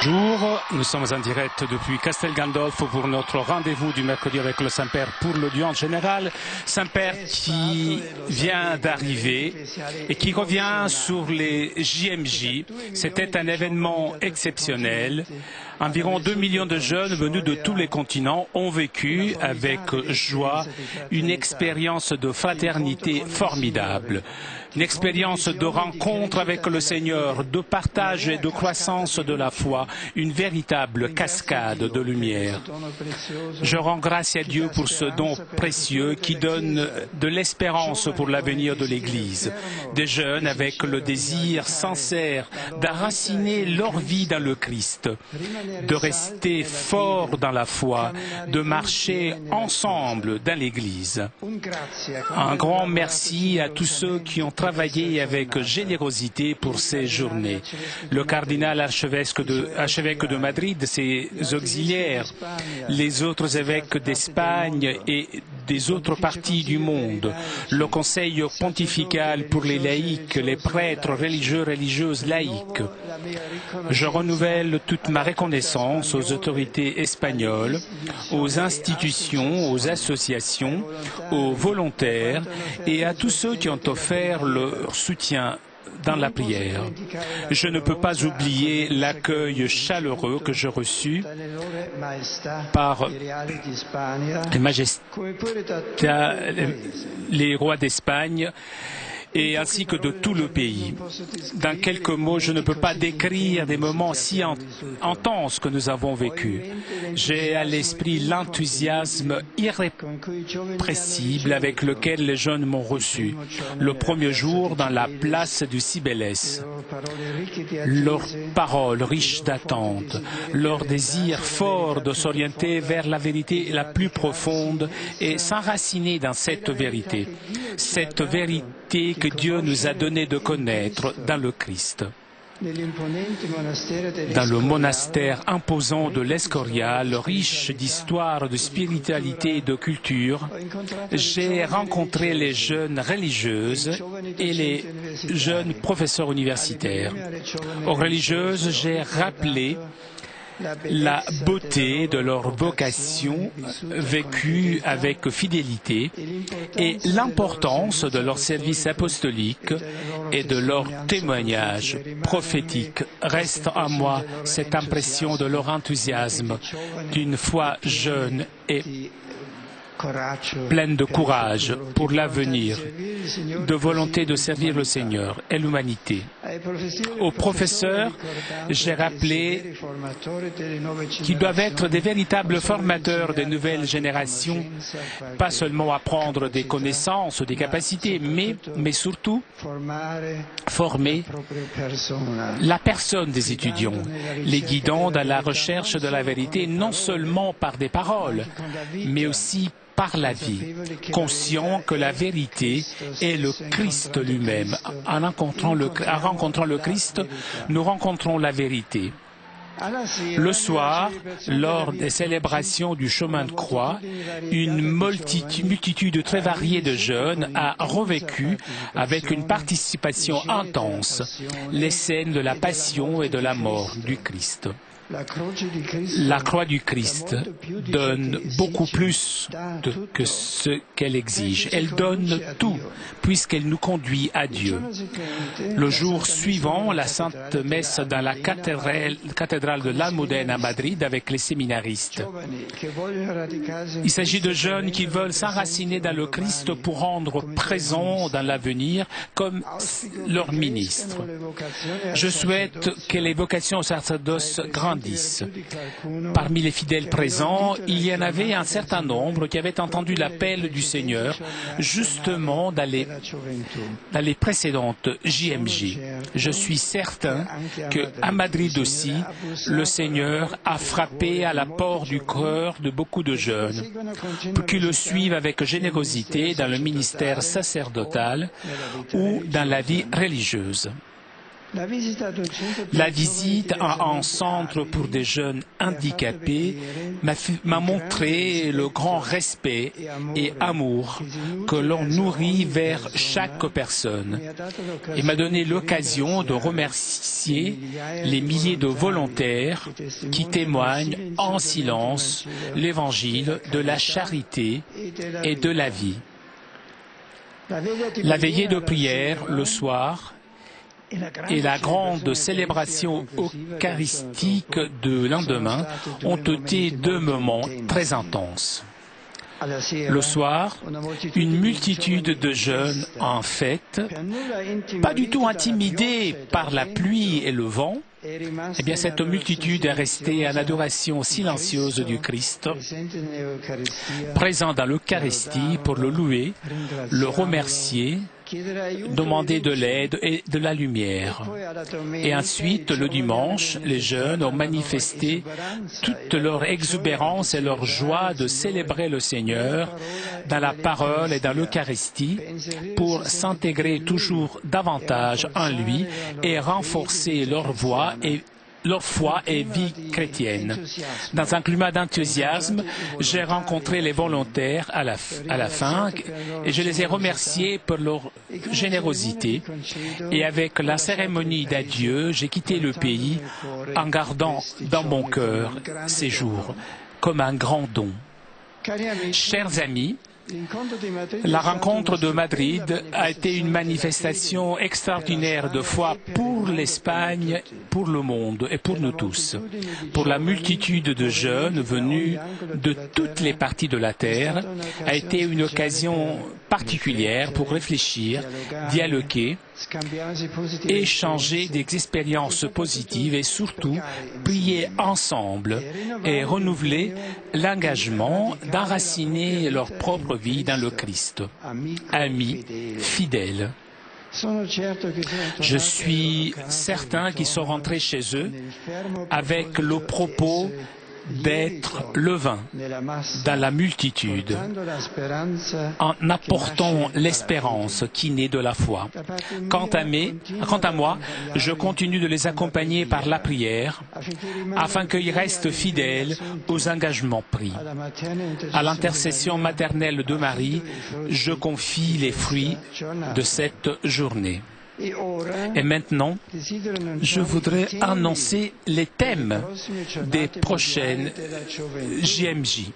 Bonjour, nous sommes en direct depuis Castel Gandolfo pour notre rendez-vous du mercredi avec le Saint-Père pour l'audience générale. Saint-Père qui vient d'arriver et qui revient sur les JMJ. C'était un événement exceptionnel. Environ 2 millions de jeunes venus de tous les continents ont vécu avec joie une expérience de fraternité formidable. Une expérience de rencontre avec le Seigneur, de partage et de croissance de la foi, une véritable cascade de lumière. Je rends grâce à Dieu pour ce don précieux qui donne de l'espérance pour l'avenir de l'Église. Des jeunes avec le désir sincère d'enraciner leur vie dans le Christ, de rester forts dans la foi, de marcher ensemble dans l'Église. Un grand merci à tous ceux qui ont travaillé avec générosité pour ces journées. Le cardinal archevêque de Madrid, ses auxiliaires, les autres évêques d'Espagne et des autres parties du monde, le conseil pontifical pour les laïcs, les prêtres religieux, religieuses laïques. Je renouvelle toute ma reconnaissance aux autorités espagnoles, aux institutions, aux associations, aux volontaires et à tous ceux qui ont offert leur soutien dans la prière. Je ne peux pas oublier l'accueil chaleureux que j'ai reçu par les rois d'Espagne et ainsi que de tout le pays. Dans quelques mots, je ne peux pas décrire des moments si intenses que nous avons vécus. J'ai à l'esprit l'enthousiasme irrépressible avec lequel les jeunes m'ont reçu. Le premier jour dans la place du Cibeles. Leurs paroles riches d'attente, leur désir fort de s'orienter vers la vérité la plus profonde et s'enraciner dans cette vérité. Cette vérité que Dieu nous a donné de connaître dans le Christ. Dans le monastère imposant de l'Escorial, riche d'histoire, de spiritualité et de culture, j'ai rencontré les jeunes religieuses et les jeunes professeurs universitaires. Aux religieuses, j'ai rappelé la beauté de leur vocation vécue avec fidélité et l'importance de leur service apostolique et de leur témoignage prophétique. Reste en moi cette impression de leur enthousiasme, d'une foi jeune et pleine de courage pour l'avenir, de volonté de servir le Seigneur et l'humanité. Aux professeurs, j'ai rappelé qu'ils doivent être des véritables formateurs des nouvelles générations, pas seulement apprendre des connaissances, des capacités, mais surtout former la personne des étudiants, les guidant dans la recherche de la vérité, non seulement par des paroles, mais aussi par la vie, conscient que la vérité est le Christ lui-même. En rencontrant le Christ, nous rencontrons la vérité. Le soir, lors des célébrations du chemin de croix, une multitude très variée de jeunes a revécu avec une participation intense les scènes de la passion et de la mort du Christ. La croix du Christ donne beaucoup plus que ce qu'elle exige. Elle donne tout, puisqu'elle nous conduit à Dieu. Le jour suivant, la Sainte Messe dans la cathédrale de l'Almudena à Madrid avec les séminaristes. Il s'agit de jeunes qui veulent s'enraciner dans le Christ pour rendre présent dans l'avenir comme leur ministre. Je souhaite que les vocations au sacerdoce grandissent. Parmi les fidèles présents, il y en avait un certain nombre qui avaient entendu l'appel du Seigneur justement dans les précédentes JMJ. Je suis certain qu'à Madrid aussi, le Seigneur a frappé à la porte du cœur de beaucoup de jeunes pour qu'ils le suivent avec générosité dans le ministère sacerdotal ou dans la vie religieuse. La visite à un centre pour des jeunes handicapés m'a montré le grand respect et amour que l'on nourrit vers chaque personne et m'a donné l'occasion de remercier les milliers de volontaires qui témoignent en silence l'évangile de la charité et de la vie. La veillée de prière le soir et la grande célébration eucharistique de lendemain ont été deux moments très intenses. Le soir, une multitude de jeunes en fête, pas du tout intimidés par la pluie et le vent, eh bien cette multitude est restée en adoration silencieuse du Christ, présent dans l'Eucharistie pour le louer, le remercier, demander de l'aide et de la lumière. Et ensuite, le dimanche, les jeunes ont manifesté toute leur exubérance et leur joie de célébrer le Seigneur dans la parole et dans l'Eucharistie pour s'intégrer toujours davantage en lui et renforcer leur foi et vie chrétienne. Dans un climat d'enthousiasme, j'ai rencontré les volontaires à la fin et je les ai remerciés pour leur générosité. Et avec la cérémonie d'adieu, j'ai quitté le pays en gardant dans mon cœur ces jours comme un grand don. Chers amis, la rencontre de Madrid a été une manifestation extraordinaire de foi pour l'Espagne, pour le monde et pour nous tous. Pour la multitude de jeunes venus de toutes les parties de la terre, a été une occasion particulière pour réfléchir, dialoguer, échanger des expériences positives et surtout prier ensemble et renouveler l'engagement d'enraciner leur propre vie dans le Christ. Amis fidèles. Je suis certain qu'ils sont rentrés chez eux avec le propos d'être le vin dans la multitude, en apportant l'espérance qui naît de la foi. Quant à moi, je continue de les accompagner par la prière, afin qu'ils restent fidèles aux engagements pris. À l'intercession maternelle de Marie, je confie les fruits de cette journée. Et maintenant, je voudrais annoncer les thèmes des prochaines JMJ.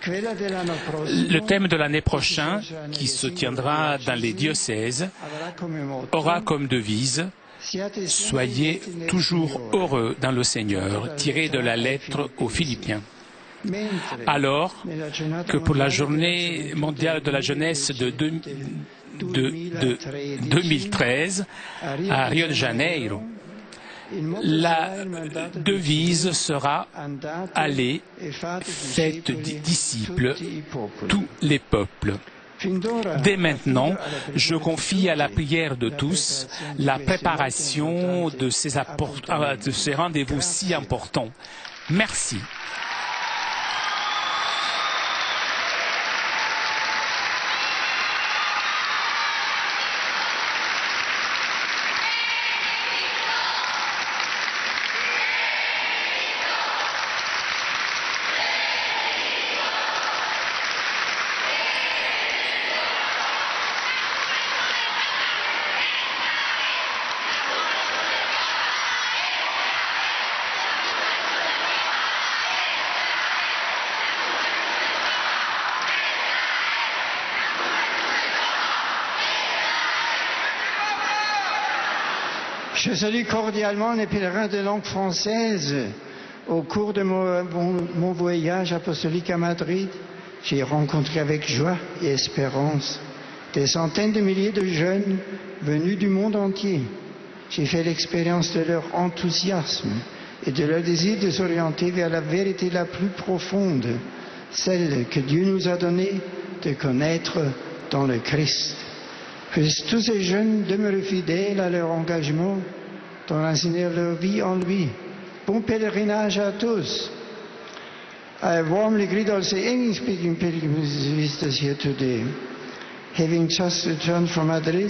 Le thème de l'année prochaine, qui se tiendra dans les diocèses, aura comme devise « Soyez toujours heureux dans le Seigneur », tiré de la lettre aux Philippiens. Alors que pour la journée mondiale de la jeunesse de 2013 à Rio de Janeiro, la devise sera « Allez, faites disciples tous les peuples ». Dès maintenant, je confie à la prière de tous la préparation de ces rendez-vous si importants. Merci. Je salue cordialement les pèlerins de langue française. Au cours de mon voyage apostolique à Madrid, j'ai rencontré avec joie et espérance des centaines de milliers de jeunes venus du monde entier. J'ai fait l'expérience de leur enthousiasme et de leur désir de s'orienter vers la vérité la plus profonde, celle que Dieu nous a donnée de connaître dans le Christ. Puissent tous ces jeunes demeurer fidèles à leur engagement dans l'enseigner leur vie en lui. Bon pèlerinage à tous. I warmly greet all the English-speaking pilgrims visitors here today. Having just returned from Madrid,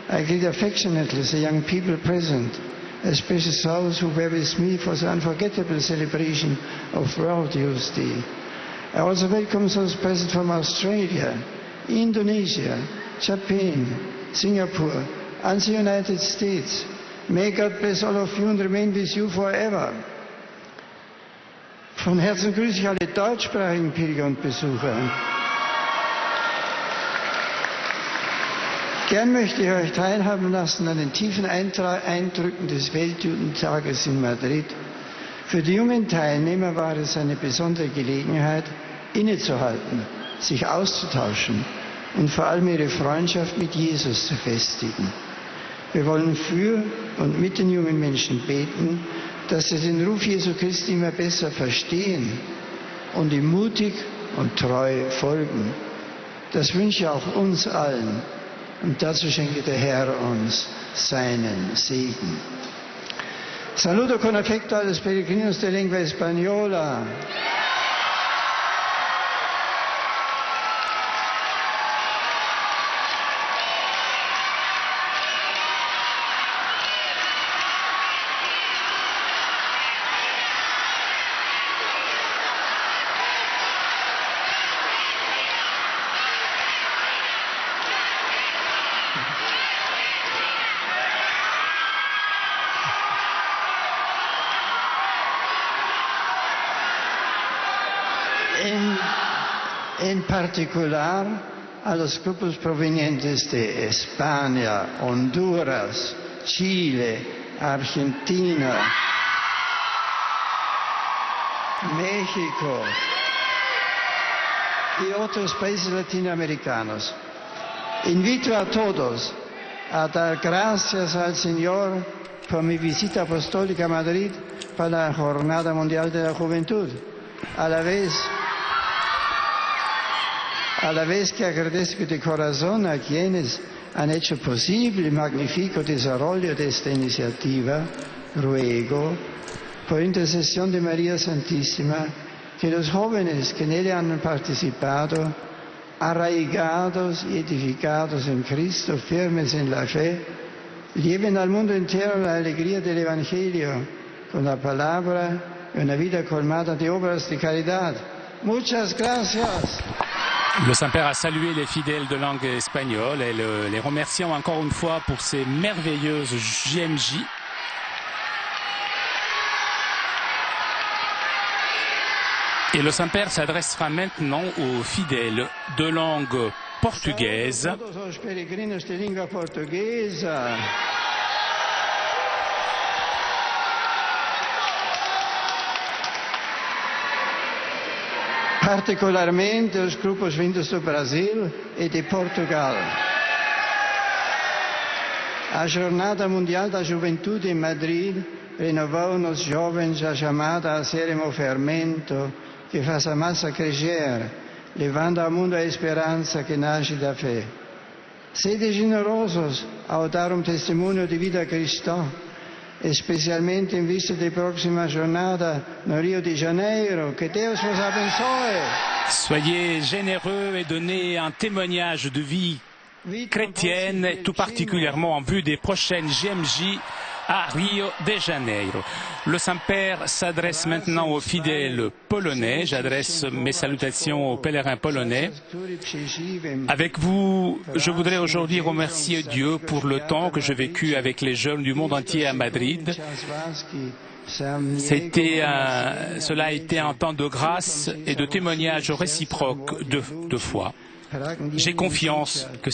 I greet affectionately the young people present, especially those who were with me for the unforgettable celebration of World Youth Day. I also welcome those present from Australia, Indonesia, Japan, Singapore, and the United States. May God bless all of you and remain with you forever. Von Herzen grüße ich alle deutschsprachigen Pilger und Besucher. Gern möchte ich euch teilhaben lassen an den tiefen Eindrücken des Weltjudentages in Madrid. Für die jungen Teilnehmer war es eine besondere Gelegenheit, innezuhalten, sich auszutauschen und vor allem ihre Freundschaft mit Jesus zu festigen. Wir wollen für und mit den jungen Menschen beten, dass sie den Ruf Jesu Christi immer besser verstehen und ihm mutig und treu folgen. Das wünsche ich auch uns allen. Und dazu schenke der Herr uns seinen Segen. Saludo con afecto a los peregrinos de lengua española. En particular a los grupos provenientes de España, Honduras, Chile, Argentina, México y otros países latinoamericanos. Invito a todos a dar gracias al Señor por mi visita apostólica a Madrid para la Jornada Mundial de la Juventud. A la vez que agradezco de corazón a quienes han hecho posible el magnífico desarrollo de esta iniciativa, ruego, por intercesión de María Santísima, que los jóvenes que en ella han participado, arraigados y edificados en Cristo, firmes en la fe, lleven al mundo entero la alegría del Evangelio con la palabra y una vida colmada de obras de caridad. Muchas gracias. Le Saint-Père a salué les fidèles de langue espagnole et les remerciant encore une fois pour ces merveilleuses JMJ. Et le Saint-Père s'adressera maintenant aux fidèles de langue portugaise. Particularmente os grupos vindos do Brasil e de Portugal. A Jornada Mundial da Juventude em Madrid renovou nos jovens a chamada a serem o fermento que faz a massa crescer, levando ao mundo a esperança que nasce da fé. Sede generosos ao dar testemunho de vida cristã, especialmente em vista da próxima jornada no Rio de Janeiro. Que Deus vos abençoe. Soyez généreux et donnez un témoignage de vie chrétienne, tout particulièrement en vue des prochaines JMJ à Rio de Janeiro. Le Saint-Père s'adresse maintenant aux fidèles polonais. J'adresse mes salutations aux pèlerins polonais. Avec vous, je voudrais aujourd'hui remercier Dieu pour le temps que j'ai vécu avec les jeunes du monde entier à Madrid. Cela a été un temps de grâce et de témoignage réciproque de foi. J'ai confiance que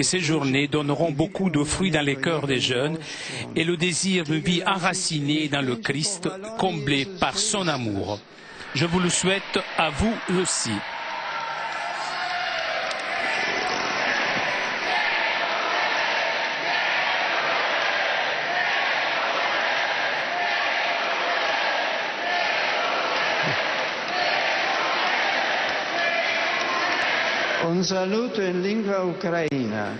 ces journées donneront beaucoup de fruits dans les cœurs des jeunes et le désir de vie enraciné dans le Christ, comblé par son amour. Je vous le souhaite à vous aussi. Un saluto in lingua ucraina.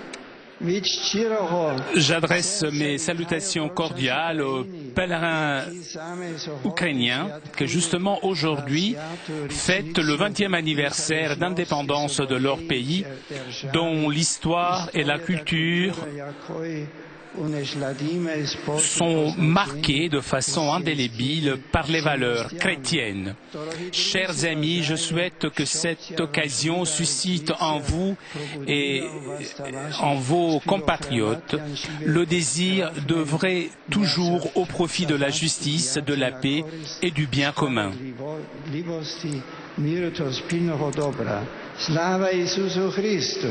J'adresse mes salutations cordiales aux pèlerins ukrainiens qui, justement aujourd'hui, fêtent le 20e anniversaire d'indépendance de leur pays, dont l'histoire et la culture sont marquées de façon indélébile par les valeurs chrétiennes. Chers amis, je souhaite que cette occasion suscite en vous et en vos compatriotes le désir d'œuvrer toujours au profit de la justice, de la paix et du bien commun. Slava Isusu Christu.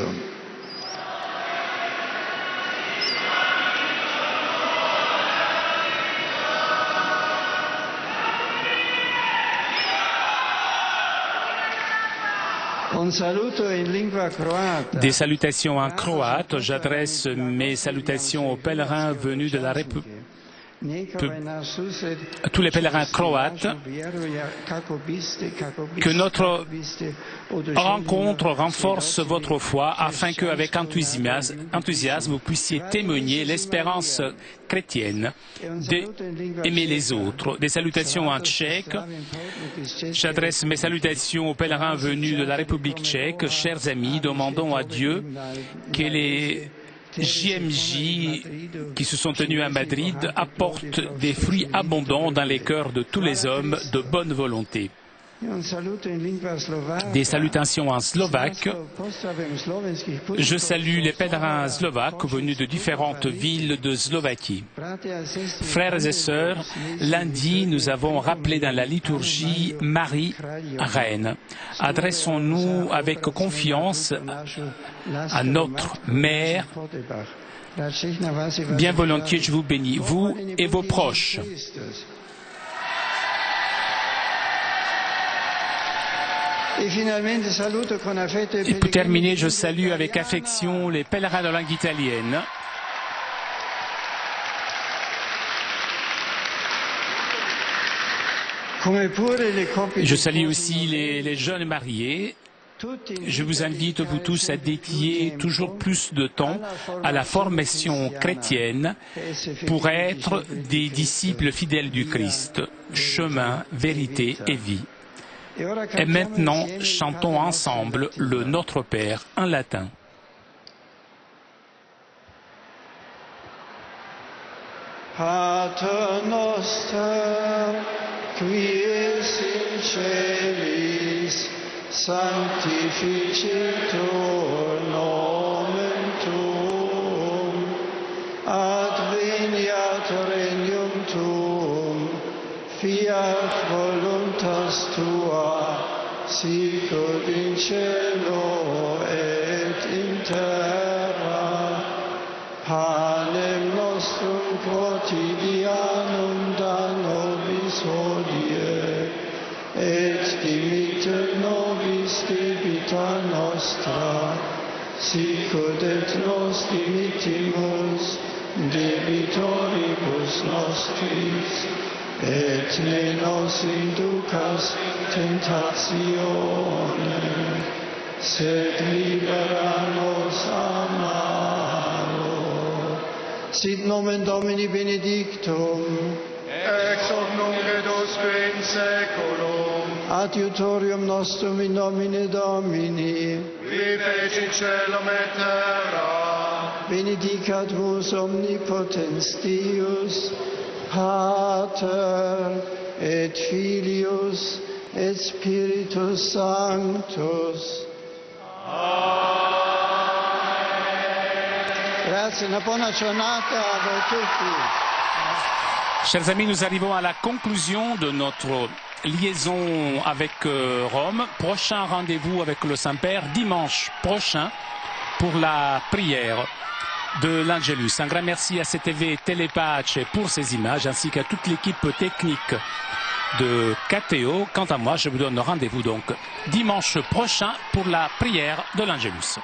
Des salutations en croate. J'adresse mes salutations aux pèlerins venus de la République. Tous les pèlerins croates, que notre rencontre renforce votre foi afin qu'avec enthousiasme vous puissiez témoigner l'espérance chrétienne d'aimer les autres. Des salutations en tchèque. J'adresse mes salutations aux pèlerins venus de la République tchèque. Chers amis, demandons à Dieu que les JMJ qui se sont tenus à Madrid apportent des fruits abondants dans les cœurs de tous les hommes de bonne volonté. Des salutations en slovaque. Je salue les pèlerins slovaques venus de différentes villes de Slovaquie. Frères et sœurs, lundi, nous avons rappelé dans la liturgie Marie, Reine. Adressons-nous avec confiance à notre Mère. Bien volontiers, je vous bénis, vous et vos proches. Et pour terminer, je salue avec affection les pèlerins de langue italienne. Je salue aussi les jeunes mariés. Je vous invite, vous tous, à dédier toujours plus de temps à la formation chrétienne pour être des disciples fidèles du Christ, chemin, vérité et vie. Et maintenant, chantons ensemble le Notre Père en latin. Pater noster, qui es in celis, sanctificetur nomen tuum, adveniat regnum tuum, fiat voluntas tua, sicut in cielo et in terra. Panem nostrum quotidianum da nobis hodie, et dimitte nobis debita nostra, sicut et nos dimittimus debitoribus nostris, et ne nos inducas tentatione, sed libera nos a malo. Sit nomen Domini benedictum, ex hoc nunc et usque in saeculum, adiutorium nostrum in nomine Domini, qui feci caelum et terra, benedicat vos omnipotens Deus, Pater et Filius et Spiritus Sanctus. Grazie, una buona giornata a voi tutti. Chers amis, nous arrivons à la conclusion de notre liaison avec Rome. Prochain rendez-vous avec le Saint-Père dimanche prochain pour la prière de l'Angelus. Un grand merci à CTV Telepace pour ces images ainsi qu'à toute l'équipe technique de KTO. Quant à moi, je vous donne rendez-vous donc dimanche prochain pour la prière de l'Angelus.